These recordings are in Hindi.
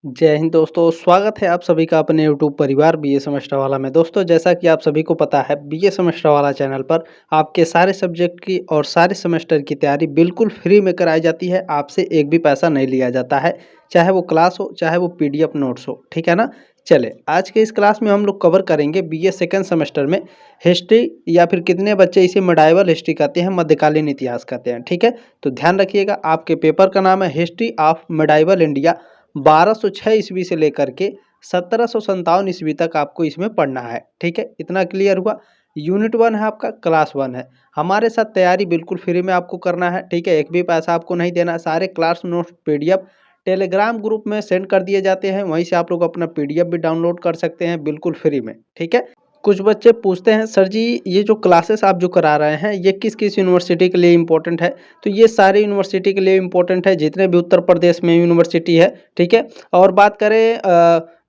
जय हिंद दोस्तों, स्वागत है आप सभी का अपने यूट्यूब परिवार बीए सेमेस्टर वाला में। दोस्तों, जैसा कि आप सभी को पता है, बीए सेमेस्टर वाला चैनल पर आपके सारे सब्जेक्ट की और सारे सेमेस्टर की तैयारी बिल्कुल फ्री में कराई जाती है। आपसे एक भी पैसा नहीं लिया जाता है, चाहे वो क्लास हो, चाहे वो पीडीएफ नोट्स हो। ठीक है ना। चले, आज के इस क्लास में हम लोग कवर करेंगे बीए सेकेंड सेमेस्टर में हिस्ट्री, या फिर कितने बच्चे इसे मिडाइवल हिस्ट्री कहते हैं, मध्यकालीन इतिहास कहते हैं। ठीक है, तो ध्यान रखिएगा, आपके पेपर का नाम है हिस्ट्री ऑफ मिडाइवल इंडिया। 1206 ईस्वी से लेकर के 1757 ईस्वी तक आपको इसमें पढ़ना है। ठीक है, इतना क्लियर हुआ। यूनिट 1 है आपका, क्लास 1 है। हमारे साथ तैयारी बिल्कुल फ्री में आपको करना है। ठीक है, एक भी पैसा आपको नहीं देना। सारे class notes PDF Telegram group में सेंड कर दिए जाते हैं, वहीं से आप लोग अपना पीडीएफ भी डाउनलोड कर सकते हैं बिल्कुल फ्री में। ठीक है। कुछ बच्चे पूछते हैं, सर जी ये जो क्लासेस आप जो करा रहे हैं ये किस किस यूनिवर्सिटी के लिए इम्पोर्टेंट है? तो ये सारे यूनिवर्सिटी के लिए इम्पोर्टेंट है, जितने भी उत्तर प्रदेश में यूनिवर्सिटी है। ठीक है। और बात करें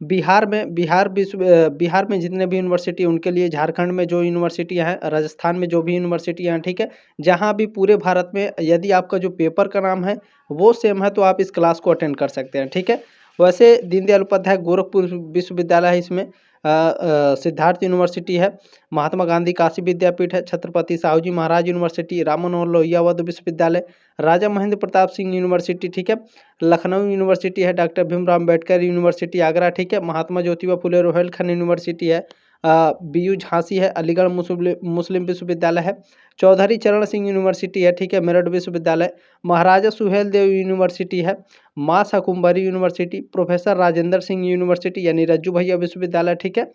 बिहार में, बिहार में जितने भी यूनिवर्सिटी हैं उनके लिए, झारखंड में जो यूनिवर्सिटियाँ हैं, राजस्थान में जो भी यूनिवर्सिटियाँ हैं। ठीक है, जहाँ भी पूरे भारत में यदि आपका जो पेपर का नाम है वो सेम है तो आप इस क्लास को अटेंड कर सकते हैं। ठीक है। वैसे दीनदयाल उपाध्याय गोरखपुर विश्वविद्यालय है, इसमें सिद्धार्थ यूनिवर्सिटी है, महात्मा गांधी काशी विद्यापीठ है, छत्रपति साहू जी महाराज यूनिवर्सिटी, राम मनोहर लोहिया वध विश्वविद्यालय, राजा महेंद्र प्रताप सिंह यूनिवर्सिटी। ठीक है, लखनऊ यूनिवर्सिटी है, डॉक्टर भीमराव अम्बेडकर यूनिवर्सिटी आगरा। ठीक है, महात्मा ज्योतिबा फुले रोहिलखंड यूनिवर्सिटी है, बीयू झांसी है, अलीगढ़ मुस्लिम विश्वविद्यालय है, चौधरी चरण सिंह यूनिवर्सिटी है। ठीक है, मेरठ विश्वविद्यालय, महाराजा सुहेल देव यूनिवर्सिटी है, माँ Shakumbhari university, professor Rajendra Singh university यानी रज्जू भैया विश्वविद्यालय। ठीक है,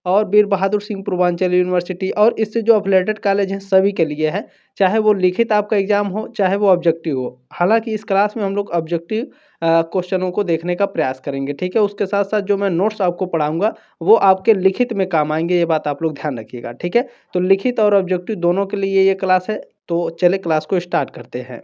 और वीर बहादुर सिंह पूर्वांचल यूनिवर्सिटी। और इससे जो अफिलेटेड कॉलेज हैं सभी के लिए है, चाहे वो लिखित आपका एग्जाम हो, चाहे वो ऑब्जेक्टिव हो। हालांकि इस क्लास में हम लोग ऑब्जेक्टिव क्वेश्चनों को देखने का प्रयास करेंगे। ठीक है, उसके साथ साथ जो मैं नोट्स आपको पढ़ाऊंगा वो आपके लिखित में काम आएंगे, ये बात आप लोग ध्यान रखिएगा। ठीक है, तो लिखित और ऑब्जेक्टिव दोनों के लिए ये क्लास है। तो चले क्लास को स्टार्ट करते हैं।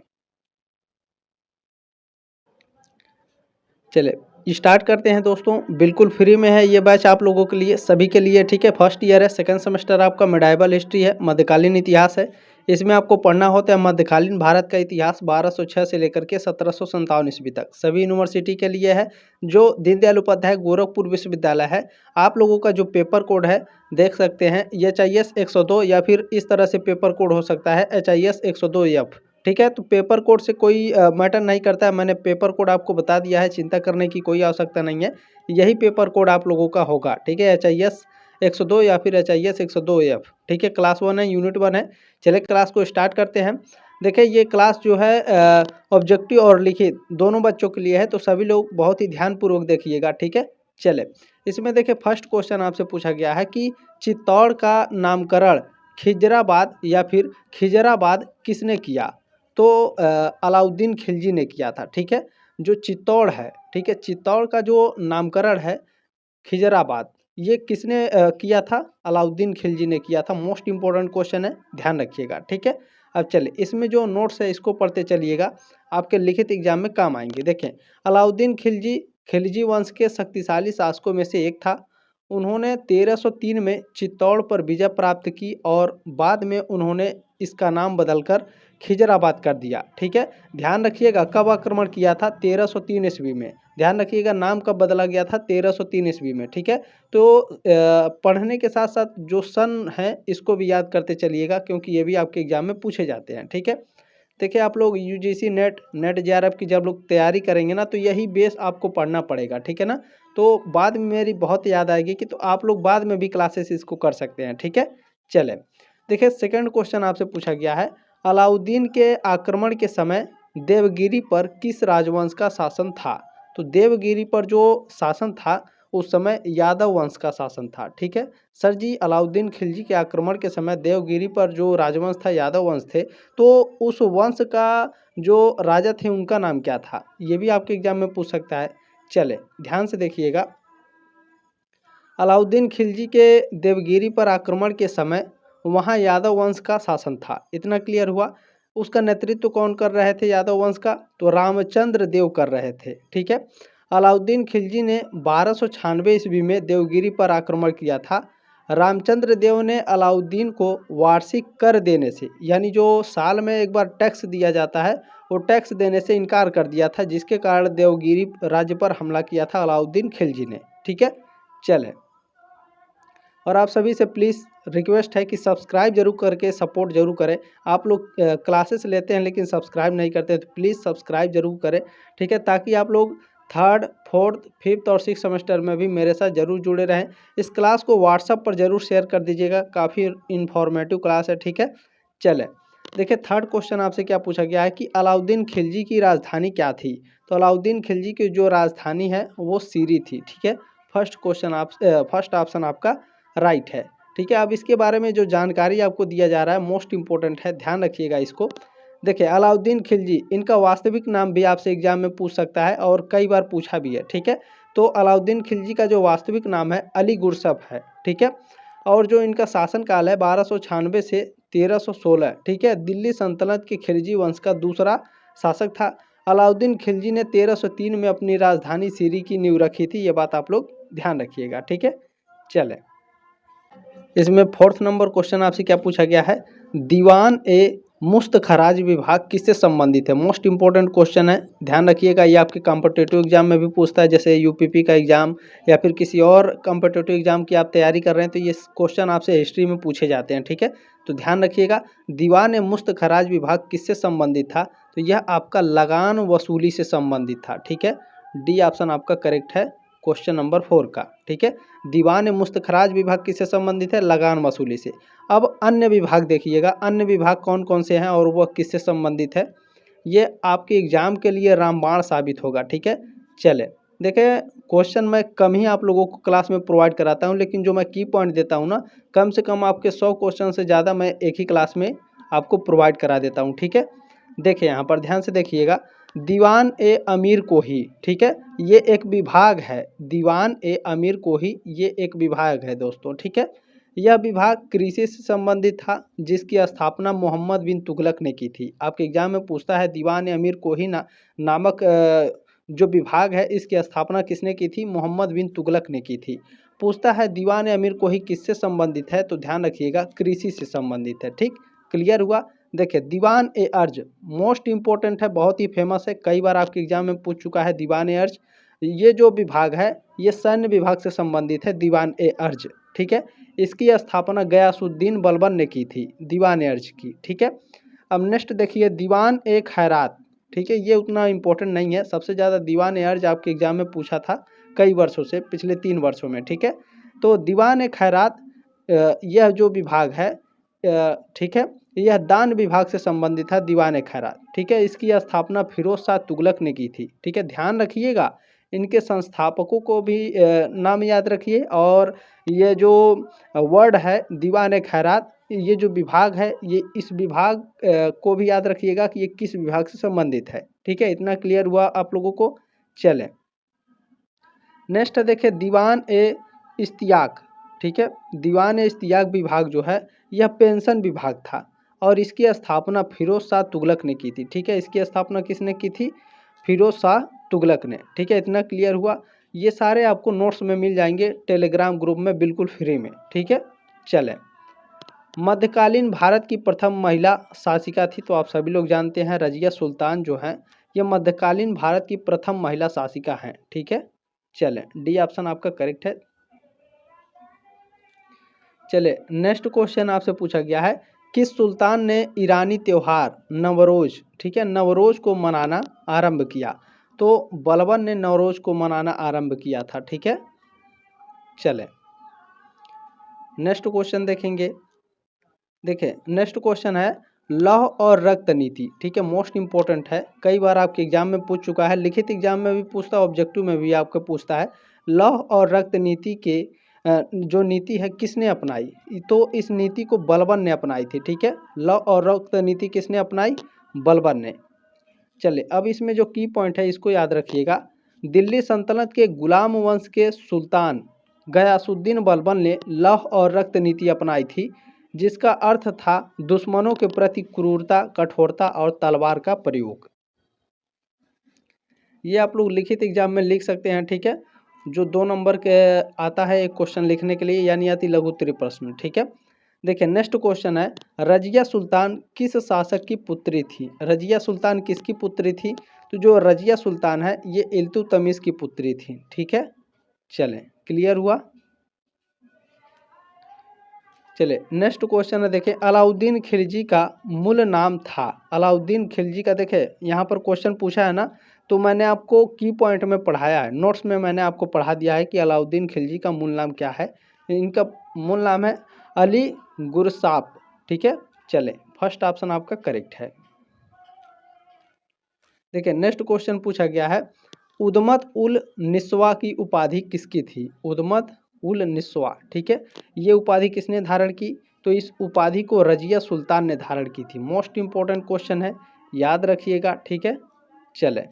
चले स्टार्ट करते हैं दोस्तों, बिल्कुल फ्री में है ये बैच आप लोगों के लिए, सभी के लिए। ठीक है, फर्स्ट ईयर है, सेकंड सेमेस्टर आपका मिडाइवल हिस्ट्री है, मध्यकालीन इतिहास है। इसमें आपको पढ़ना होता है मध्यकालीन भारत का इतिहास 1206 से लेकर के 1757 ईस्वी तक। सभी यूनिवर्सिटी के लिए है। जो दीनदयाल उपाध्याय गोरखपुर विश्वविद्यालय है, आप लोगों का जो पेपर कोड है देख सकते हैं, HIS 102, या फिर इस तरह से पेपर कोड हो सकता है HIS 102F। ठीक है, तो पेपर कोड से कोई मैटर नहीं करता है। मैंने पेपर कोड आपको बता दिया है, चिंता करने की कोई आवश्यकता नहीं है। यही पेपर कोड आप लोगों का होगा। ठीक है, HIS 102 या फिर HIS 102F। ठीक है, क्लास 1 है, यूनिट 1 है। चले क्लास को स्टार्ट करते हैं। देखिए, ये क्लास जो है ऑब्जेक्टिव और लिखित दोनों बच्चों के लिए है, तो सभी लोग बहुत ही ध्यानपूर्वक देखिएगा। ठीक है, चले इसमें देखिए, फर्स्ट क्वेश्चन आपसे पूछा गया है कि चित्तौड़ का नामकरण खिजराबाद या फिर खिजराबाद किसने किया? तो अलाउद्दीन खिलजी ने किया था। ठीक है, जो चित्तौड़ है, ठीक है, चित्तौड़ का जो नामकरण है खिजराबाद, ये किसने किया था? अलाउद्दीन खिलजी ने किया था। मोस्ट इंपॉर्टेंट क्वेश्चन है, ध्यान रखिएगा। ठीक है, अब चलिए इसमें जो नोट्स है इसको पढ़ते चलिएगा, आपके लिखित एग्जाम में काम आएंगे। देखें, अलाउद्दीन खिलजी खिलजी वंश के शक्तिशाली शासकों में से एक था। उन्होंने 1303 में चित्तौड़ पर विजय प्राप्त की और बाद में उन्होंने इसका नाम बदलकर खिजराबाद कर दिया। ठीक है, ध्यान रखिएगा कब आक्रमण किया था? 1303 ईस्वी में। ध्यान रखिएगा नाम कब बदला गया था? 1303 ईस्वी में। ठीक है, तो पढ़ने के साथ साथ जो सन है इसको भी याद करते चलिएगा, क्योंकि ये भी आपके एग्जाम में पूछे जाते हैं। ठीक है, देखिए आप लोग यूजीसी नेट JRF की जब लोग तैयारी करेंगे ना, तो यही बेस आपको पढ़ना पड़ेगा। ठीक है ना, तो बाद में मेरी बहुत याद आएगी कि तो आप लोग बाद में भी क्लासेस इसको कर सकते हैं। ठीक है, चले देखिए, सेकंड क्वेश्चन आपसे पूछा गया है, अलाउद्दीन के आक्रमण के समय देवगिरी पर किस राजवंश का शासन था? तो देवगिरी पर जो शासन था उस समय यादव वंश का शासन था। ठीक है, सर जी अलाउद्दीन खिलजी के आक्रमण के समय देवगिरी पर जो राजवंश था यादव वंश थे, तो उस वंश का जो राजा थे उनका नाम क्या था? ये भी आपके एग्जाम में पूछ सकता है। चले ध्यान से देखिएगा, अलाउद्दीन खिलजी के देवगिरी पर आक्रमण के समय वहाँ यादव वंश का शासन था। इतना क्लियर हुआ। उसका नेतृत्व कौन कर रहे थे यादव वंश का? तो रामचंद्र देव कर रहे थे। ठीक है, अलाउद्दीन खिलजी ने 1296 ईस्वी में देवगिरी पर आक्रमण किया था। रामचंद्र देव ने अलाउद्दीन को वार्षिक कर देने से, यानी जो साल में एक बार टैक्स दिया जाता है, वो टैक्स देने से इनकार कर दिया था, जिसके कारण देवगिरी राज्य पर हमला किया था अलाउद्दीन खिलजी ने। ठीक है, चले। और आप सभी से प्लीज़ रिक्वेस्ट है कि सब्सक्राइब जरूर करके सपोर्ट जरूर करें। आप लोग क्लासेस लेते हैं लेकिन सब्सक्राइब नहीं करते, तो प्लीज़ सब्सक्राइब जरूर करें। ठीक है, ताकि आप लोग 3rd, 4th, 5th और 6th सेमेस्टर में भी मेरे साथ ज़रूर जुड़े रहें। इस क्लास को व्हाट्सएप पर ज़रूर शेयर कर दीजिएगा, काफ़ी इन्फॉर्मेटिव क्लास है। ठीक है, चले। देखिए 3rd क्वेश्चन आपसे क्या पूछा गया है कि अलाउद्दीन खिलजी की राजधानी क्या थी। तो अलाउद्दीन खिलजी की जो राजधानी है वो सीरी थी। ठीक है, फर्स्ट ऑप्शन आपका राइट है। ठीक है, अब इसके बारे में जो जानकारी आपको दिया जा रहा है मोस्ट इंपॉर्टेंट है, ध्यान रखिएगा इसको। देखिए अलाउद्दीन खिलजी, इनका वास्तविक नाम भी आपसे एग्जाम में पूछ सकता है और कई बार पूछा भी है। ठीक है, तो अलाउद्दीन खिलजी का जो वास्तविक नाम है अली गुरसफ है। ठीक है, और जो इनका शासनकाल है 1296 से 1316। ठीक है, दिल्ली सल्तनत के खिलजी वंश का दूसरा शासक था। अलाउद्दीन खिलजी ने 1303 में अपनी राजधानी सीरी की नींव रखी थी, ये बात आप लोग ध्यान रखिएगा। ठीक है, चले। इसमें 4th नंबर क्वेश्चन आपसे क्या पूछा गया है, दीवान ए मुस्त खराज विभाग किससे संबंधित है। मोस्ट इंपॉर्टेंट क्वेश्चन है, ध्यान रखिएगा। ये आपके कॉम्पिटिटिव एग्जाम में भी पूछता है, जैसे यूपीपी का एग्जाम या फिर किसी और कॉम्पिटिटिव एग्जाम की आप तैयारी कर रहे हैं तो ये क्वेश्चन आपसे हिस्ट्री में पूछे जाते हैं। ठीक है, तो ध्यान रखिएगा, दीवान ए मुस्त खराज विभाग किससे संबंधित था, तो यह आपका लगान वसूली से संबंधित था। ठीक है, डी ऑप्शन आपका करेक्ट है क्वेश्चन नंबर 4 का। ठीक है, दीवान मुस्तखराज विभाग किससे संबंधित है, लगान वसूली से। अब अन्य विभाग देखिएगा, अन्य विभाग कौन कौन से हैं और वह किससे संबंधित है, ये आपके एग्जाम के लिए रामबाण साबित होगा। ठीक है, चले। देखिए क्वेश्चन मैं कम ही आप लोगों को क्लास में प्रोवाइड कराता हूं, लेकिन जो मैं की पॉइंट देता हूं ना, कम से कम आपके 100 क्वेश्चन से ज़्यादा मैं एक ही क्लास में आपको प्रोवाइड करा देता हूँ। ठीक है, देखिए यहाँ पर ध्यान से देखिएगा, दीवान ए अमीर कोही। ठीक है, ये एक विभाग है, दीवान ए अमीर कोही ये एक विभाग है दोस्तों। ठीक है, यह विभाग कृषि से संबंधित था, जिसकी स्थापना मोहम्मद बिन तुगलक ने की थी। आपके एग्जाम में पूछता है दीवान ए अमीर कोही नामक जो विभाग है इसकी स्थापना किसने की थी, मोहम्मद बिन तुगलक ने की थी। पूछता है दीवान ए अमीर कोही किससे संबंधित है, तो ध्यान रखिएगा कृषि से संबंधित है। ठीक, क्लियर हुआ। देखिए दीवान ए अर्ज मोस्ट इंपॉर्टेंट है, बहुत ही फेमस है, कई बार आपके एग्जाम में पूछ चुका है दीवान ए अर्ज। ये जो विभाग है ये सैन्य विभाग से संबंधित है, दीवान ए अर्ज। ठीक है, इसकी स्थापना गयासुद्दीन बलबन ने की थी, दीवान ए अर्ज की। ठीक है, अब नेक्स्ट देखिए दीवान ए खैरात। ठीक है, ये उतना इंपॉर्टेंट नहीं है, सबसे ज़्यादा दीवान ए अर्ज आपके एग्जाम में पूछा था कई वर्षों से, पिछले 3 वर्षों में। ठीक है, तो दीवान ए खैरात यह जो विभाग है, ठीक है, यह दान विभाग से संबंधित है, दीवान खैरात। ठीक है, इसकी स्थापना फिरोज शाह तुगलक ने की थी। ठीक है, ध्यान रखिएगा, इनके संस्थापकों को भी नाम याद रखिए, और ये जो वर्ड है दीवान खैरात, ये जो विभाग है ये इस विभाग को भी याद रखिएगा कि ये किस विभाग से संबंधित है। ठीक है, इतना क्लियर हुआ आप लोगों को। चलें नेक्स्ट देखिए दीवान ए इश्तियाक। ठीक है, दीवान ए इश्तियाक विभाग जो है यह पेंशन विभाग था, और इसकी स्थापना फिरोज शाह तुगलक ने की थी। ठीक है, इसकी स्थापना किसने की थी, फिरोज शाह तुगलक ने। ठीक है, इतना क्लियर हुआ। ये सारे आपको नोट्स में मिल जाएंगे टेलीग्राम ग्रुप में बिल्कुल फ्री में। ठीक है, चलें। मध्यकालीन भारत की प्रथम महिला शासिका थी, तो आप सभी लोग जानते हैं रजिया सुल्तान जो हैं ये मध्यकालीन भारत की प्रथम महिला शासिका हैं। ठीक है, चलें, डी ऑप्शन आपका करेक्ट है। चले नेक्स्ट क्वेश्चन आपसे पूछा गया है, किस सुल्तान ने ईरानी त्योहार नवरोज, ठीक है, नवरोज को मनाना आरंभ किया, तो बलबन ने नवरोज को मनाना आरंभ किया था। ठीक है, चले नेक्स्ट क्वेश्चन देखेंगे। देखिए नेक्स्ट क्वेश्चन है लौह और रक्त नीति। ठीक है, मोस्ट इंपॉर्टेंट है, कई बार आपके एग्जाम में पूछ चुका है, लिखित एग्जाम में भी पूछता है, ऑब्जेक्टिव में भी आपको पूछता है। लौह और रक्त नीति के जो नीति है किसने अपनाई, तो इस नीति को बलबन ने अपनाई थी। ठीक है, लौह और रक्त नीति किसने अपनाई, बलबन ने। चलिए अब इसमें जो की पॉइंट है इसको याद रखिएगा, दिल्ली सल्तनत के गुलाम वंश के सुल्तान गयासुद्दीन बलबन ने लौह और रक्त नीति अपनाई थी, जिसका अर्थ था दुश्मनों के प्रति क्रूरता, कठोरता और तलवार का प्रयोग। ये आप लोग लिखित एग्जाम में लिख सकते हैं। ठीक है, जो 2 नंबर के आता है एक क्वेश्चन लिखने के लिए, यानी अति लघु उत्तरीय प्रश्न, ठीक है। देखिए नेक्स्ट क्वेश्चन है, रजिया सुल्तान किस शासक की पुत्री थी? रजिया सुल्तान किसकी पुत्री थी? तो जो रजिया सुल्तान है ये इल्तुतमिश की पुत्री थी, ठीक है। चलें, क्लियर हुआ। चलिए नेक्स्ट क्वेश्चन है, देखिए अलाउद्दीन खिलजी का मूल नाम था। अलाउद्दीन खिलजी का देखिए यहाँ पर क्वेश्चन पूछा है ना, तो मैंने आपको की पॉइंट में पढ़ाया है, नोट्स में मैंने आपको पढ़ा दिया है कि अलाउद्दीन खिलजी का मूल नाम क्या है। इनका मूल नाम है अली गुरसाप, ठीक है। चले, फर्स्ट ऑप्शन आपका करेक्ट है। देखिए नेक्स्ट क्वेश्चन पूछा गया है, उदमत उल निस्वा की उपाधि किसकी थी? उदमत उल निस्वा, ठीक है। ये उपाधि किसने धारण की? तो इस उपाधि को रजिया सुल्तान ने धारण की थी। मोस्ट इंपॉर्टेंट क्वेश्चन है, याद रखिएगा, ठीक है। चले,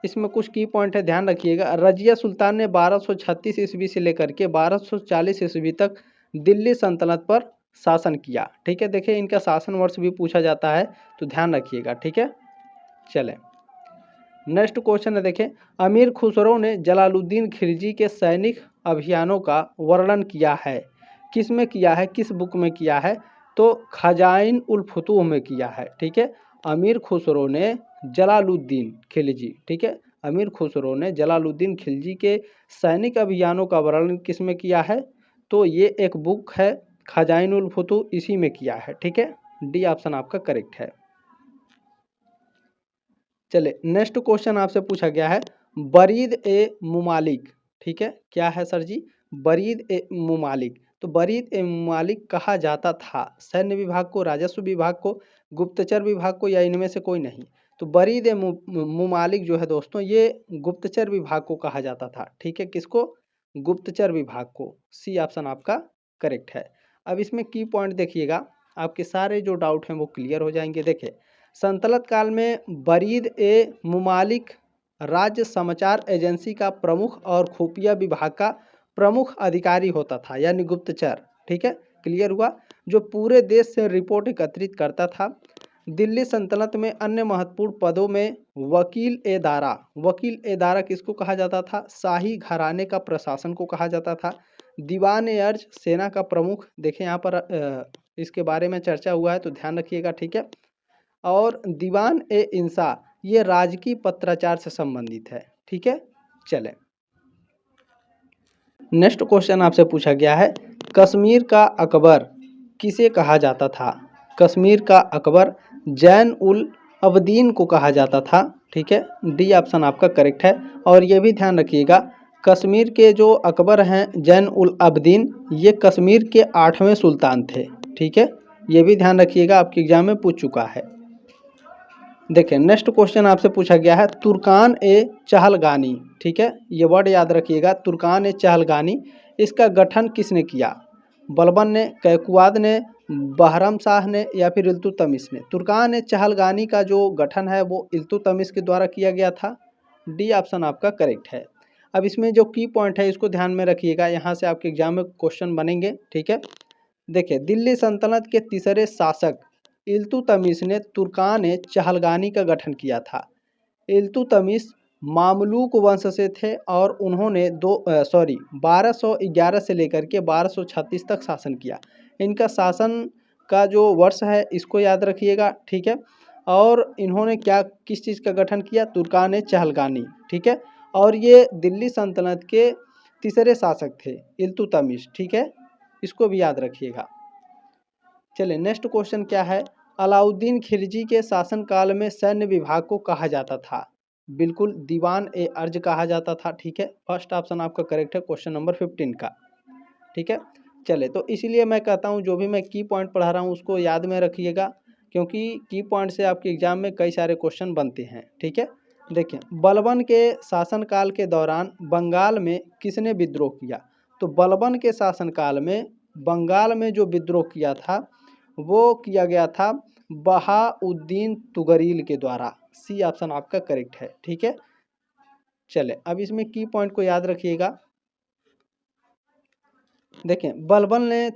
इसमें कुछ की पॉइंट है, ध्यान रखिएगा। रजिया सुल्तान ने 1236 ईस्वी से लेकर के 1240 ईस्वी तक दिल्ली सल्तनत पर शासन किया, ठीक है। देखिए इनका शासन वर्ष भी पूछा जाता है, तो ध्यान रखिएगा, ठीक है। चलें, नेक्स्ट क्वेश्चन है, देखें अमीर खुसरो ने जलालुद्दीन खिलजी के सैनिक अभियानों का वर्णन किया है। किस में किया है, किस बुक में किया है? तो खजाइन उल फुतूह में किया है, ठीक है। अमीर खुसरो ने जलालुद्दीन खिलजी, ठीक है, अमीर खुसरो ने जलालुद्दीन खिलजी के सैनिक अभियानों का वर्णन किस में किया है? तो ये एक बुक है खजाइन उल फुतूह, इसी में किया है, ठीक है। डी ऑप्शन आपका करेक्ट है। चले, नेक्स्ट क्वेश्चन आपसे पूछा गया है, बरीद ए मुमालिक, ठीक है। क्या है सर जी? बरीद ए मुमालिक। तो बरीद ए मुमालिक कहा जाता था सैन्य विभाग को, राजस्व विभाग को, गुप्तचर विभाग को, या इनमें से कोई नहीं? तो बरीद ए मुमालिक जो है दोस्तों, ये गुप्तचर विभाग को कहा जाता था, ठीक है। किसको? गुप्तचर विभाग को। सी ऑप्शन आपका करेक्ट है। अब इसमें की पॉइंट देखिएगा, आपके सारे जो डाउट हैं वो क्लियर हो जाएंगे। देखिए सल्तनत काल में बरीद ए मुमालिक राज्य समाचार एजेंसी का प्रमुख और खुफिया विभाग का प्रमुख अधिकारी होता था, यानी गुप्तचर, ठीक है। क्लियर हुआ? जो पूरे देश से रिपोर्ट एकत्रित करता था। दिल्ली सल्तनत में अन्य महत्वपूर्ण पदों में वकील ए दारा, वकील ए दारा किसको कहा जाता था? शाही घराने का प्रशासन को कहा जाता था। दीवान ए अर्ज सेना का प्रमुख, देखें यहाँ पर इसके बारे में चर्चा हुआ है, तो ध्यान रखिएगा, ठीक है। और दीवान ए इंसा ये राजकीय पत्राचार से संबंधित है, ठीक है। चलें, नेक्स्ट क्वेश्चन आपसे पूछा गया है, कश्मीर का अकबर किसे कहा जाता था? कश्मीर का अकबर जैन उल अबदीन को कहा जाता था, ठीक है। डी ऑप्शन आपका करेक्ट है। और ये भी ध्यान रखिएगा, कश्मीर के जो अकबर हैं जैन उल अबदीन, ये कश्मीर के 8वें सुल्तान थे, ठीक है। ये भी ध्यान रखिएगा, आपके एग्जाम में पूछ चुका है। देखिए नेक्स्ट क्वेश्चन आपसे पूछा गया है, तुर्कान ए चहलगानी, ठीक है। ये वर्ड याद रखिएगा, तुर्कान ए चहलगानी, इसका गठन किसने किया? बलबन ने, कैकुवाद ने, बहरम शाह ने, या फिर इल्तुतमिश ने? तुर्कान ए चहलगानी का जो गठन है वो इल्तुतमिश के द्वारा किया गया था। डी ऑप्शन आपका करेक्ट है। अब इसमें जो की पॉइंट है इसको ध्यान में रखिएगा, यहाँ से आपके एग्जाम में क्वेश्चन बनेंगे, ठीक है। देखिए दिल्ली सल्तनत के तीसरे शासक इल्तुतमिश ने तुर्कान ए चहलगानी का गठन किया था। इल्तुतमिश मामलूक वंश से थे और उन्होंने 1211 से लेकर के 1236 तक शासन किया। इनका शासन का जो वर्ष है इसको याद रखिएगा, ठीक है। और इन्होंने क्या, किस चीज़ का गठन किया? तुर्कान ए चहलगानी, ठीक है। और ये दिल्ली सल्तनत के तीसरे शासक थे इल्तुतमिश, ठीक है। इसको भी याद रखिएगा। चलिए नेक्स्ट क्वेश्चन क्या है, अलाउद्दीन खिलजी के शासनकाल में सैन्य विभाग को कहा जाता था? बिल्कुल दीवान ए अर्ज कहा जाता था, ठीक है। फर्स्ट ऑप्शन आपका करेक्ट है क्वेश्चन नंबर 15 का, ठीक है। चले, तो इसीलिए मैं कहता हूँ जो भी मैं की पॉइंट पढ़ा रहा हूँ उसको याद में रखिएगा, क्योंकि की पॉइंट से आपके एग्जाम में कई सारे क्वेश्चन बनते हैं, ठीक है। देखिए बलबन के शासनकाल के दौरान बंगाल में किसने विद्रोह किया? तो बलबन के शासनकाल में बंगाल में जो विद्रोह किया था वो किया गया था बहाउद्दीन तुगरील के द्वारा। सी ऑप्शन आपका करेक्ट है, ठीक है। चले, अब इसमें की पॉइंट को याद रखिएगा। देखें बलबन ने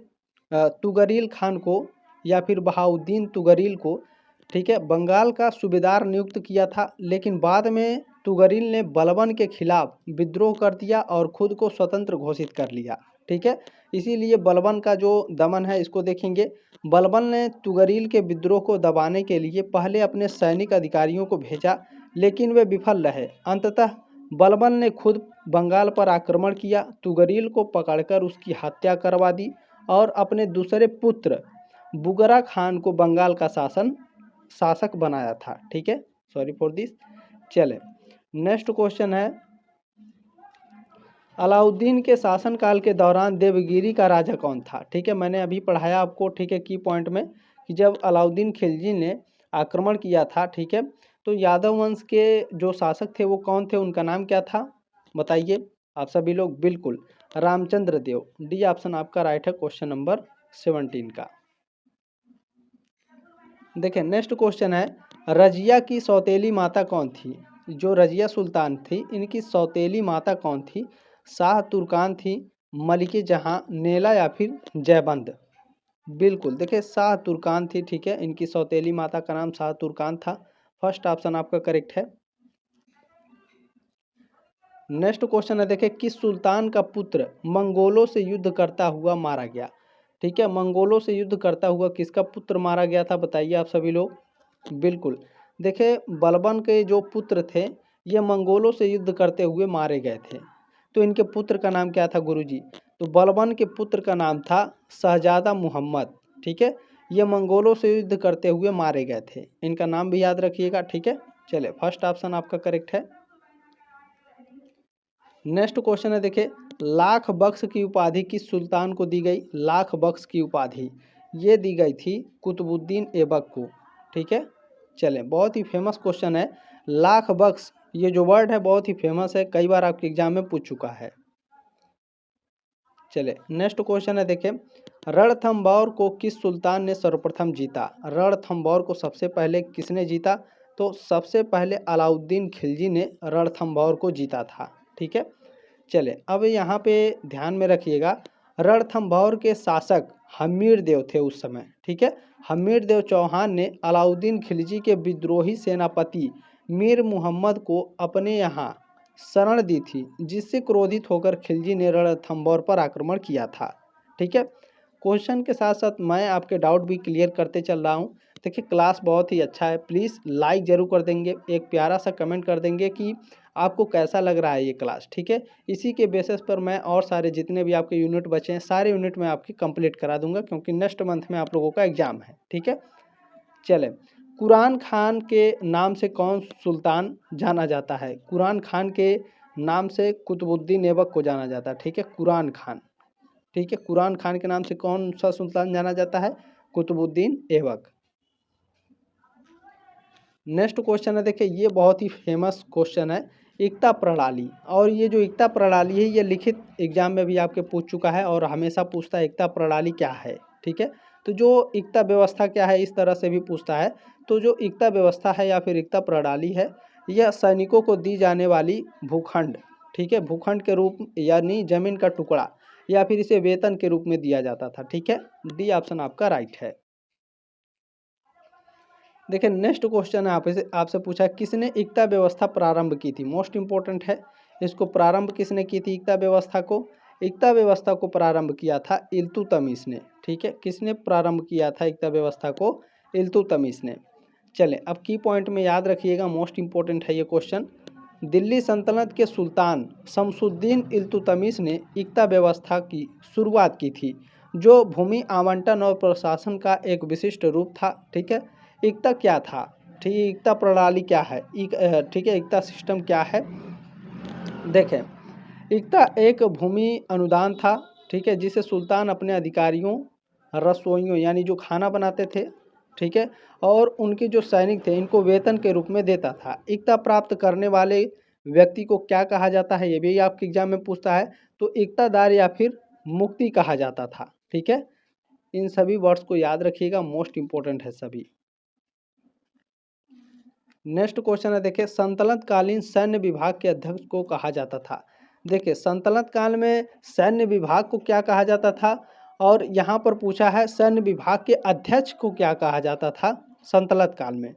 तुगरील खान को या फिर बहाउद्दीन तुगरील को, ठीक है, बंगाल का सूबेदार नियुक्त किया था, लेकिन बाद में तुगरिल ने बलबन के खिलाफ विद्रोह कर दिया और खुद को स्वतंत्र घोषित कर लिया। ठीक है, इसीलिए बलबन का जो दमन है इसको देखेंगे। बलबन ने तुगरिल के विद्रोह को दबाने के लिए पहले अपने सैनिक अधिकारियों को भेजा, लेकिन वे विफल रहे। अंततः बलबन ने खुद बंगाल पर आक्रमण किया, तुगरिल को पकड़कर उसकी हत्या करवा दी और अपने दूसरे पुत्र बुगरा खान को बंगाल का शासक बनाया था। ठीक है, सॉरी फॉर दिस। चले, नेक्स्ट क्वेश्चन है, अलाउद्दीन के शासनकाल के दौरान देवगिरी का राजा कौन था? ठीक है, मैंने अभी पढ़ाया आपको, ठीक है, की पॉइंट में, कि जब अलाउद्दीन खिलजी ने आक्रमण किया था, ठीक है, तो यादव वंश के जो शासक थे वो कौन थे, उनका नाम क्या था, बताइए आप सभी लोग। बिल्कुल रामचंद्र देव, डी ऑप्शन आपका राइट है क्वेश्चन नंबर 17 का। देखिए नेक्स्ट क्वेश्चन है, रजिया की सौतेली माता कौन थी? जो रजिया सुल्तान थी इनकी सौतेली माता कौन थी? शाह तुर्कान थी, मलिके जहां, नेला या फिर जयबंद? बिल्कुल, देखिए शाह तुर्कान थी। ठीक है, इनकी सौतेली माता का नाम शाह तुर्कान था। फर्स्ट ऑप्शन आपका करेक्ट है। नेक्स्ट क्वेश्चन है, देखिए किस सुल्तान का पुत्र मंगोलों से युद्ध करता हुआ मारा गया? ठीक है, मंगोलों से युद्ध करता हुआ किसका पुत्र मारा गया था, बताइए आप सभी लोग। बिल्कुल, देखिए बलबन के जो पुत्र थे ये मंगोलों से युद्ध करते हुए मारे गए थे। तो इनके पुत्र का नाम क्या था गुरुजी? तो बलबन के पुत्र का नाम था शहजादा मुहम्मद। ठीक है, ये मंगोलों से युद्ध करते हुए मारे गए थे, इनका नाम भी याद रखिएगा। ठीक है, चले, फर्स्ट ऑप्शन आपका करेक्ट है। नेक्स्ट क्वेश्चन है, देखिए लाख बख्श की उपाधि किस सुल्तान को दी गई? लाख बख्श की उपाधि ये दी गई थी कुतुबुद्दीन ऐबक को। ठीक है, चले, बहुत ही फेमस क्वेश्चन है। लाख बख्श ये जो वर्ड है बहुत ही फेमस है, कई बार आपके एग्जाम में पूछ चुका है। चले, नेक्स्ट क्वेश्चन है, देखिए रणथंभौर को किस सुल्तान ने सर्वप्रथम जीता? रणथंभौर को सबसे पहले किसने जीता? तो सबसे पहले अलाउद्दीन खिलजी ने रणथंभौर को जीता था। ठीक है, चले, अब यहाँ पे ध्यान में रखिएगा, रणथंभौर के शासक हमीर देव थे उस समय। ठीक है, हमीर देव चौहान ने अलाउद्दीन खिलजी के विद्रोही सेनापति मीर मुहम्मद को अपने यहाँ शरण दी थी, जिससे क्रोधित होकर खिलजी ने रणथंभौर पर आक्रमण किया था। ठीक है, क्वेश्चन के साथ साथ मैं आपके डाउट भी क्लियर करते चल रहा हूँ। देखिए क्लास बहुत ही अच्छा है, प्लीज़ लाइक ज़रूर कर देंगे, एक प्यारा सा कमेंट कर देंगे कि आपको कैसा लग रहा है ये क्लास। ठीक है, इसी के बेसिस पर मैं और सारे जितने भी आपके यूनिट बचे हैं सारे यूनिट में आपकी कंप्लीट करा दूंगा, क्योंकि नेक्स्ट मंथ में आप लोगों का एग्जाम है। ठीक है, चले, कुरान खान के नाम से कौन सुल्तान जाना जाता है? कुरान खान के नाम से कुतुबुद्दीन ऐबक को जाना जाता है। ठीक है, कुरान खान। ठीक है, कुरान खान के नाम से कौन सा सुल्तान जाना जाता है? कुतुबुद्दीन ऐबक। नेक्स्ट क्वेश्चन है, देखिए ये बहुत ही फेमस क्वेश्चन है, एकता प्रणाली। और ये जो एकता प्रणाली है ये लिखित एग्जाम में भी आपके पूछ चुका है और हमेशा पूछता है एकता प्रणाली क्या है। ठीक है, तो जो एकता व्यवस्था क्या है इस तरह से भी पूछता है। तो जो एकता व्यवस्था है या फिर एकता प्रणाली है, यह सैनिकों को दी जाने वाली भूखंड, ठीक है, भूखंड के रूप यानी जमीन का टुकड़ा, या फिर इसे वेतन के रूप में दिया जाता था। ठीक है, डी ऑप्शन आपका राइट है। देखिए नेक्स्ट क्वेश्चन है, आपसे पूछा किसने एकता व्यवस्था प्रारंभ की थी? मोस्ट इंपॉर्टेंट है, इसको प्रारंभ किसने की थी एकता व्यवस्था को? एकता व्यवस्था को प्रारंभ किया था इल्तुतमिश ने। ठीक है, किसने प्रारंभ किया था एकता व्यवस्था को? इल्तुतमिश ने। चलें, अब की पॉइंट में याद रखिएगा, मोस्ट इंपॉर्टेंट है ये क्वेश्चन। दिल्ली सल्तनत के सुल्तान शमसुद्दीन इल्तुतमिश ने एकता व्यवस्था की शुरुआत की थी, जो भूमि आवंटन और प्रशासन का एक विशिष्ट रूप था। ठीक है, एकता क्या था? ठीक है, एकता प्रणाली क्या है? ठीक है, एकता सिस्टम क्या है? देखें, एकता एक भूमि अनुदान था। ठीक है, जिसे सुल्तान अपने अधिकारियों, रसोइयों यानी जो खाना बनाते थे, ठीक है, और उनके जो सैनिक थे इनको वेतन के रूप में देता था। एकता प्राप्त करने वाले व्यक्ति को क्या कहा जाता है, ये भी आपके एग्जाम में पूछता है। तो एकतादार या फिर मुक्ति कहा जाता था। ठीक है, इन सभी वर्ड्स को याद रखिएगा, मोस्ट इंपॉर्टेंट है सभी। नेक्स्ट क्वेश्चन है, देखिए सल्तनत कालीन सैन्य विभाग के अध्यक्ष को कहा जाता था। देखिए सल्तनत काल में सैन्य विभाग को क्या कहा जाता था, और यहाँ पर पूछा है सैन्य विभाग के अध्यक्ष को क्या कहा जाता था सल्तनत काल में।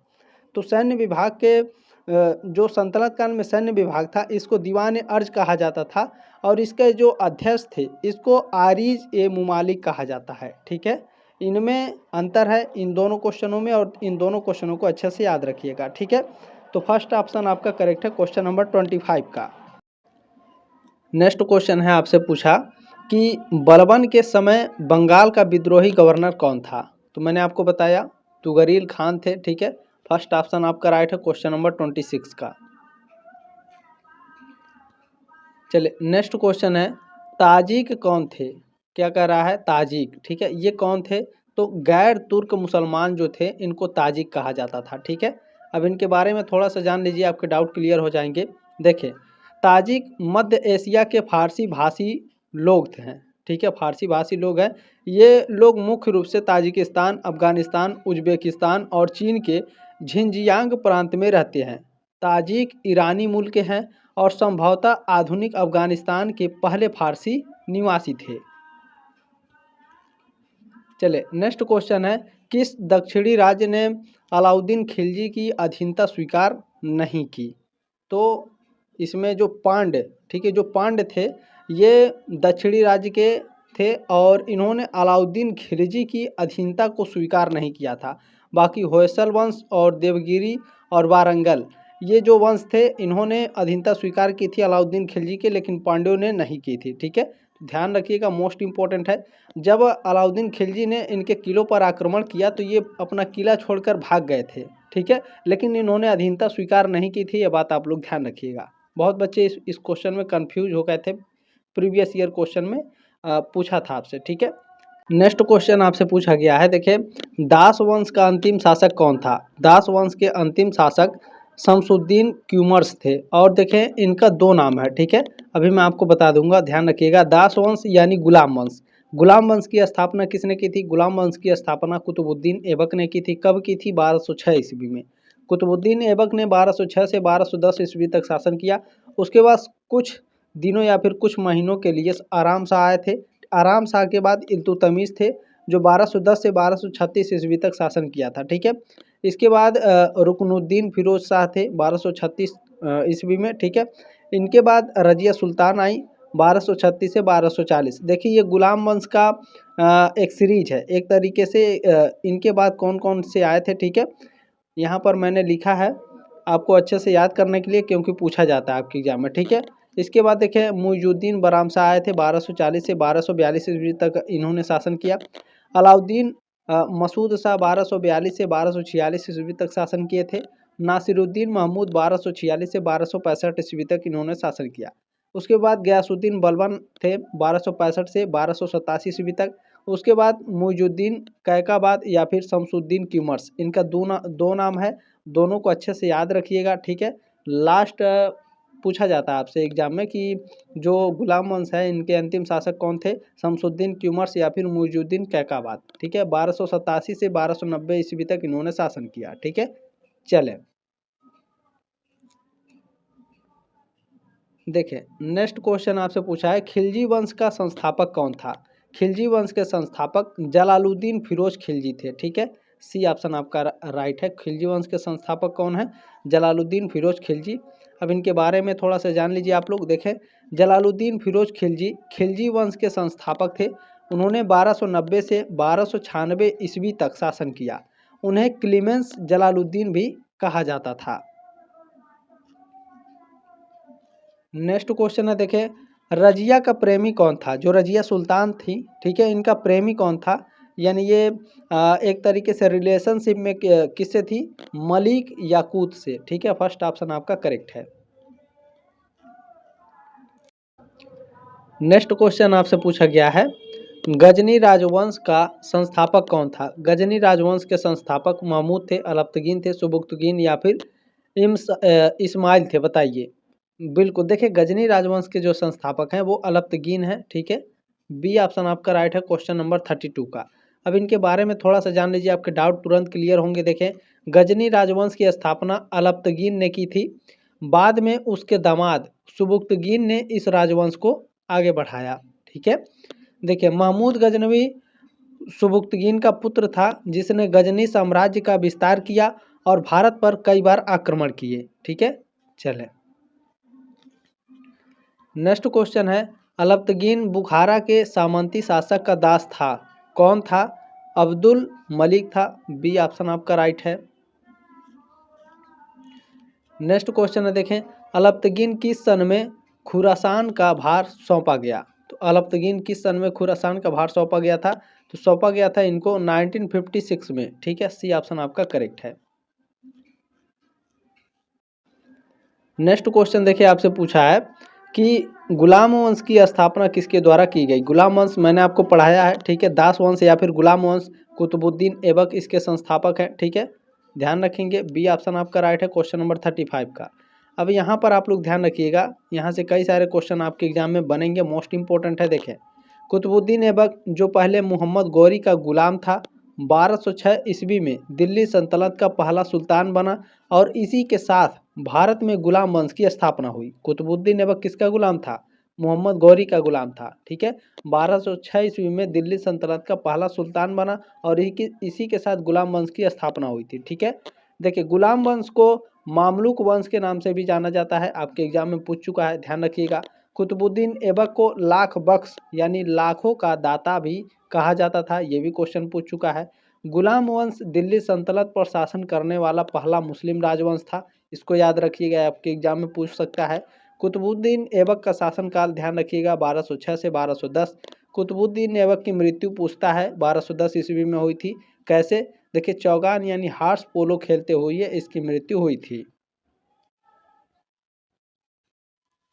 तो सैन्य विभाग के जो सल्तनत काल में सैन्य विभाग था इसको दीवान अर्ज कहा जाता था, और इसके जो अध्यक्ष थे इसको आरिज ए मुमालिक कहा जाता है। ठीक है, इनमें अंतर है इन दोनों क्वेश्चनों में, और इन दोनों क्वेश्चनों को अच्छे से याद रखिएगा। ठीक है, तो फर्स्ट ऑप्शन आपका करेक्ट है, क्वेश्चन नंबर 25 का। नेक्स्ट क्वेश्चन है, आपसे पूछा कि बलबन के समय बंगाल का विद्रोही गवर्नर कौन था? तो मैंने आपको बताया तुगरील खान थे। ठीक है, फर्स्ट ऑप्शन आपका राइट है, क्वेश्चन नंबर 26 का। चलिए नेक्स्ट क्वेश्चन है, ताजिक कौन थे? क्या कह रहा है? ताजिक। ठीक है, ये कौन थे? तो गैर तुर्क मुसलमान जो थे इनको ताजिक कहा जाता था। ठीक है, अब इनके बारे में थोड़ा सा जान लीजिए, आपके डाउट क्लियर हो जाएंगे। देखिए, ताजिक मध्य एशिया के फारसी भाषी लोग थे। ठीक है, फारसी भाषी लोग हैं। ये लोग मुख्य रूप से ताजिकिस्तान, अफगानिस्तान, उज्बेकिस्तान और चीन के झिंजियांग प्रांत में रहते हैं। ताजिक ईरानी मूल के हैं और संभवतः आधुनिक अफगानिस्तान के पहले फारसी निवासी थे। चले नेक्स्ट क्वेश्चन है, किस दक्षिणी राज्य ने अलाउद्दीन खिलजी की अधीनता स्वीकार नहीं की? तो इसमें जो पांड्य, ठीक है, जो पांड्य थे ये दक्षिणी राज्य के थे और इन्होंने अलाउद्दीन खिलजी की अधीनता को स्वीकार नहीं किया था। बाकी होयसल वंश और देवगिरी और वारंगल, ये जो वंश थे इन्होंने अधीनता स्वीकार की थी अलाउद्दीन खिलजी के, लेकिन पांड्यों ने नहीं की थी। ठीक है, ध्यान रखिएगा, मोस्ट इंपॉर्टेंट है। जब अलाउद्दीन खिलजी ने इनके किलों पर आक्रमण किया तो ये अपना किला छोड़कर भाग गए थे। ठीक है, लेकिन इन्होंने अधीनता स्वीकार नहीं की थी, ये बात आप लोग ध्यान रखिएगा। बहुत बच्चे इस क्वेश्चन में कंफ्यूज हो गए थे, प्रीवियस ईयर क्वेश्चन में पूछा था आपसे। ठीक है, नेक्स्ट क्वेश्चन आपसे पूछा गया है, देखिए, दास वंश का अंतिम शासक कौन था? दास वंश के अंतिम शासक शमसुद्दीन क्यूमर्स थे, और देखें इनका दो नाम है। ठीक है, अभी मैं आपको बता दूंगा, ध्यान रखिएगा। दास वंश यानी गुलाम वंश। गुलाम वंश की स्थापना किसने की थी? गुलाम वंश की स्थापना कुतुबुद्दीन ऐबक ने की थी। कब की थी? 1206 ईस्वी में। कुतुबुद्दीन ऐबक ने 1206 से 1210 ईस्वी तक शासन किया। उसके बाद कुछ दिनों या फिर कुछ महीनों के लिए आराम शाह आए थे। आराम शाह के बाद इल्तुतमिश थे जो 1210 से 1236 ईस्वी तक शासन किया था। ठीक है, इसके बाद रुकनुद्दीन फिरोज शाह थे 1236 ईस्वी में। ठीक है, इनके बाद रजिया सुल्तान आई 1236 से 1240। देखिए, ये गुलाम वंश का एक सीरीज है एक तरीके से। इनके बाद कौन कौन से आए थे? ठीक है, यहाँ पर मैंने लिखा है आपको अच्छे से याद करने के लिए, क्योंकि पूछा जाता है आपके एग्जाम में। ठीक है, इसके बाद देखिए मुइजुद्दीन बराम शाह आए थे 1240 से 1242 ईस्वी तक इन्होंने शासन किया। अलाउद्दीन मसूद शाह 1242 से 1246 ईस्वी तक शासन किए थे। नासिरुद्दीन महमूद 1246 से 1265 ईस्वी तक इन्होंने शासन किया। उसके बाद गयासुद्दीन बलबन थे 1265 से 1287 ईस्वी तक। उसके बाद मुइजुद्दीन कैकाबाद या फिर शमसुद्दीन क्यूमर्स, इनका दो नाम है, दोनों को अच्छे से याद रखिएगा। ठीक है, लास्ट पूछा जाता है आपसे एग्जाम में कि जो गुलाम वंश है इनके अंतिम शासक कौन थे? शमसुद्दीन क्यूमर्स या फिर मुइजुद्दीन कैकाबाद। ठीक है, 1287 से 1290 ईस्वी तक इन्होंने शासन किया। ठीक है, चले देखिए नेक्स्ट क्वेश्चन आपसे पूछा है, खिलजी वंश का संस्थापक कौन था? खिलजी वंश के संस्थापक जलालुद्दीन फिरोज खिलजी थे। ठीक है, सी ऑप्शन आपका राइट है। खिलजी वंश के संस्थापक कौन है? जलालुद्दीन फिरोज खिलजी। अब इनके बारे में थोड़ा सा जान लीजिए आप लोग। देखें, जलालुद्दीन फिरोज खिलजी खिलजी वंश के संस्थापक थे। उन्होंने 1290 से 1296 ईस्वी तक शासन किया। उन्हें क्लीमेंस जलालुद्दीन भी कहा जाता था। नेक्स्ट क्वेश्चन है, देखें, रजिया का प्रेमी कौन था? जो रजिया सुल्तान थी, ठीक है, इनका प्रेमी कौन था? यानी ये एक तरीके से रिलेशनशिप में किससे थी? मलिक याकूत से। ठीक है, फर्स्ट ऑप्शन आपका करेक्ट है। नेक्स्ट क्वेश्चन आपसे पूछा गया है, गजनी राजवंश का संस्थापक कौन था? गजनी राजवंश के संस्थापक महमूद थे, अलब्तगीन थे, सुबुक्तगीन या फिर इस्माइल थे? बताइए। बिल्कुल, देखिए गजनी राजवंश के जो संस्थापक हैं वो अलब्तगीन हैं। ठीक है, बी ऑप्शन आपका राइट है, क्वेश्चन नंबर 32 का। अब इनके बारे में थोड़ा सा जान लीजिए, आपके डाउट तुरंत क्लियर होंगे। देखें, गजनी राजवंश की स्थापना अलब्तगीन ने की थी। बाद में उसके दामाद सुबुक्तगीन ने इस राजवंश को आगे बढ़ाया। ठीक है, देखिए महमूद गजनवी सुबुक्तगीन का पुत्र था जिसने गजनी साम्राज्य का विस्तार किया और भारत पर कई बार आक्रमण किए। ठीक है। चले नेक्स्ट क्वेश्चन है, अलब्तगीन बुखारा के सामंती शासक का दास था, कौन था? अब्दुल मलिक था। बी ऑप्शन आपका राइट है। नेक्स्ट क्वेश्चन है देखें, अलब्तगीन किस सन में खुरासान का भार सौंपा गया? तो अलब्तगीन किस सन में खुरासान का भार सौंपा गया था? तो सौंपा गया था इनको 1956 में, ठीक है। सी ऑप्शन आपका करेक्ट है। नेक्स्ट क्वेश्चन देखिए, आपसे पूछा है कि गुलाम वंश की स्थापना किसके द्वारा की गई? गुलाम वंश मैंने आपको पढ़ाया है, ठीक है। दास वंश या फिर गुलाम वंश कुतुबुद्दीन ऐबक इसके संस्थापक हैं, ठीक है। ध्यान रखेंगे, बी ऑप्शन आपका राइट है क्वेश्चन नंबर 35 का। अब यहाँ पर आप लोग ध्यान रखिएगा, यहाँ से कई सारे क्वेश्चन आपके एग्जाम में बनेंगे, मोस्ट इंपॉर्टेंट है। देखें, कुतुबुद्दीन ऐबक जो पहले मोहम्मद गौरी का गुलाम था, 1206 ईस्वी में दिल्ली सल्तनत का पहला सुल्तान बना और इसी के साथ भारत में गुलाम वंश की स्थापना हुई। कुतुबुद्दीन ऐबक किसका गुलाम था? मोहम्मद गौरी का गुलाम था, ठीक है। 1206 ईस्वी में दिल्ली सल्तनत का पहला सुल्तान बना और इसी के साथ गुलाम वंश की स्थापना हुई थी, ठीक है। देखिए, गुलाम वंश को मामलुक वंश के नाम से भी जाना जाता है, आपके एग्जाम में पूछ चुका है, ध्यान रखिएगा। कुतुबुद्दीन ऐबक को लाख बख्श यानी लाखों का दाता भी कहा जाता था, ये भी क्वेश्चन पूछ चुका है। गुलाम वंश दिल्ली सल्तनत पर शासन करने वाला पहला मुस्लिम राजवंश था, इसको याद रखिएगा, आपके एग्जाम में पूछ सकता है। कुतुबुद्दीन ऐबक का शासनकाल ध्यान रखिएगा 1206 से 1210। कुतुबुद्दीन ऐबक की मृत्यु पूछता है 1210 ईस्वी में हुई थी। कैसे? देखिए, चौगान यानी हार्स पोलो खेलते हुए इसकी मृत्यु हुई थी।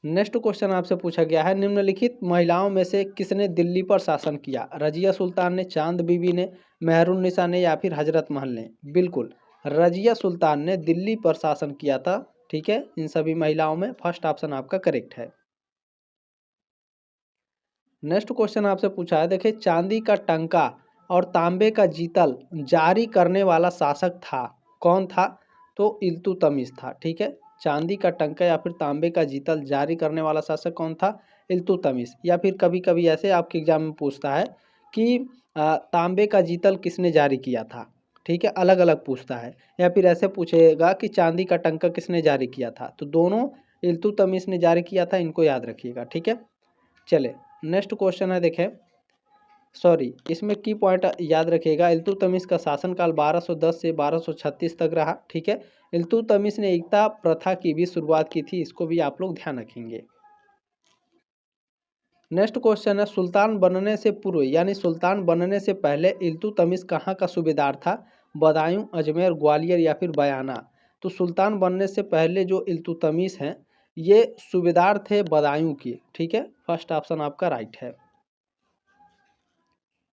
नेक्स्ट क्वेश्चन आपसे पूछा गया है, निम्नलिखित महिलाओं में से किसने दिल्ली पर शासन किया? रजिया सुल्तान ने, चांद बीबी ने, मेहरुन्निसा ने या फिर हजरत महल ने? बिल्कुल, रजिया सुल्तान ने दिल्ली पर शासन किया था, ठीक है। इन सभी महिलाओं में फर्स्ट ऑप्शन आपका करेक्ट है। नेक्स्ट क्वेश्चन आपसे पूछा है, देखिए, चांदी का टंका और तांबे का जीतल जारी करने वाला शासक था, कौन था? तो इल्तुतमिश था, ठीक है। चांदी का टंका या फिर तांबे का जीतल जारी करने वाला शासक कौन था? इल्तुतमिश। या फिर कभी कभी ऐसे आपके एग्जाम में पूछता है कि तांबे का जीतल किसने जारी किया था, ठीक है, अलग अलग पूछता है। या फिर ऐसे पूछेगा कि चांदी का टंका किसने जारी किया था, तो दोनों इल्तुतमिश ने जारी किया था, इनको याद रखिएगा, ठीक है। चले नेक्स्ट क्वेश्चन है, देखें, सॉरी, इसमें की पॉइंट याद रखिएगा, इल्तुतमिश का शासनकाल 1210 से 1236 तक रहा, ठीक है। इल्तुतमिश ने एकता प्रथा की भी शुरुआत की थी, इसको भी आप लोग ध्यान रखेंगे। नेक्स्ट क्वेश्चन है, सुल्तान बनने से पूर्व यानी सुल्तान बनने से पहले इल्तुतमिश कहाँ का सूबेदार था? बदायूं, अजमेर, ग्वालियर या फिर बयाना? तो सुल्तान बनने से पहले जो इल्तुतमिश हैं ये सूबेदार थे बदायूं के, ठीक है। फर्स्ट ऑप्शन आपका राइट है।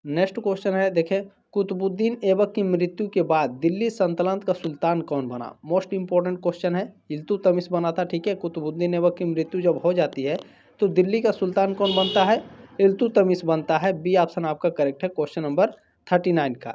नेक्स्ट क्वेश्चन है, देखें, कुतुबुद्दीन ऐबक की मृत्यु के बाद दिल्ली सल्तनत का सुल्तान कौन बना? मोस्ट इंपॉर्टेंट क्वेश्चन है। इल्तुतमिश बना था, ठीक है। कुतुबुद्दीन ऐबक की मृत्यु जब हो जाती है तो दिल्ली का सुल्तान कौन बनता है? इल्तुतमिश बनता है। बी ऑप्शन आपका करेक्ट है क्वेश्चन नंबर 39 का।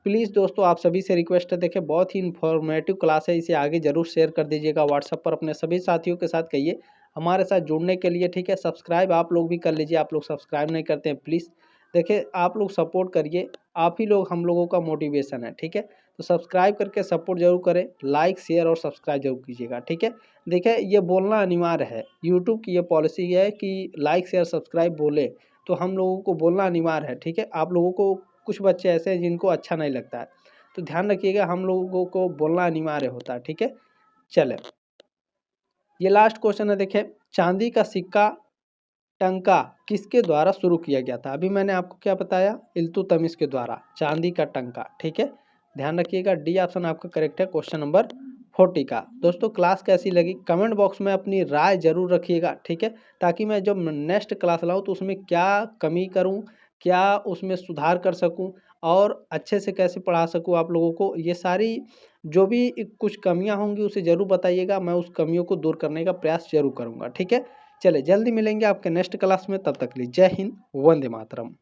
प्लीज़ दोस्तों, आप सभी से रिक्वेस्ट है, देखें, बहुत ही इन्फॉर्मेटिव क्लास है, इसे आगे जरूर शेयर कर दीजिएगा व्हाट्सएप पर अपने सभी साथियों के साथ, कहिए हमारे साथ जुड़ने के लिए, ठीक है। सब्सक्राइब आप लोग भी कर लीजिए, आप लोग सब्सक्राइब नहीं करते हैं, प्लीज़। देखिए, आप लोग सपोर्ट करिए, आप ही लोग हम लोगों का मोटिवेशन है, ठीक है। तो सब्सक्राइब करके सपोर्ट जरूर करें, लाइक शेयर और सब्सक्राइब जरूर कीजिएगा, ठीक है। देखिए, ये बोलना अनिवार्य है, यूट्यूब की ये पॉलिसी है कि लाइक शेयर सब्सक्राइब बोले, तो हम लोगों को बोलना अनिवार्य है, ठीक है। आप लोगों को कुछ बच्चे ऐसे हैं जिनको अच्छा नहीं लगता है, तो ध्यान रखिएगा, हम लोगों को बोलना अनिवार्य होता है, ठीक है। चले, ये लास्ट क्वेश्चन है, देखें, चांदी का सिक्का टंका किसके द्वारा शुरू किया गया था? अभी मैंने आपको क्या बताया? इल्तुतमिश के द्वारा चांदी का टंका, ठीक है। ध्यान रखिएगा, डी ऑप्शन आपका करेक्ट है क्वेश्चन नंबर 40 का। दोस्तों, क्लास कैसी लगी कमेंट बॉक्स में अपनी राय जरूर रखिएगा, ठीक है, ताकि मैं जब नेक्स्ट क्लास लाऊं तो उसमें क्या कमी करूं, क्या उसमें सुधार कर सकूं और अच्छे से कैसे पढ़ा सकूं आप लोगों को, ये सारी जो भी कुछ कमियां होंगी उसे ज़रूर बताइएगा, मैं उस कमियों को दूर करने का प्रयास जरूर करूँगा, ठीक है। चले, जल्दी मिलेंगे आपके नेक्स्ट क्लास में, तब तक के लिए जय हिंद, वंदे मातरम।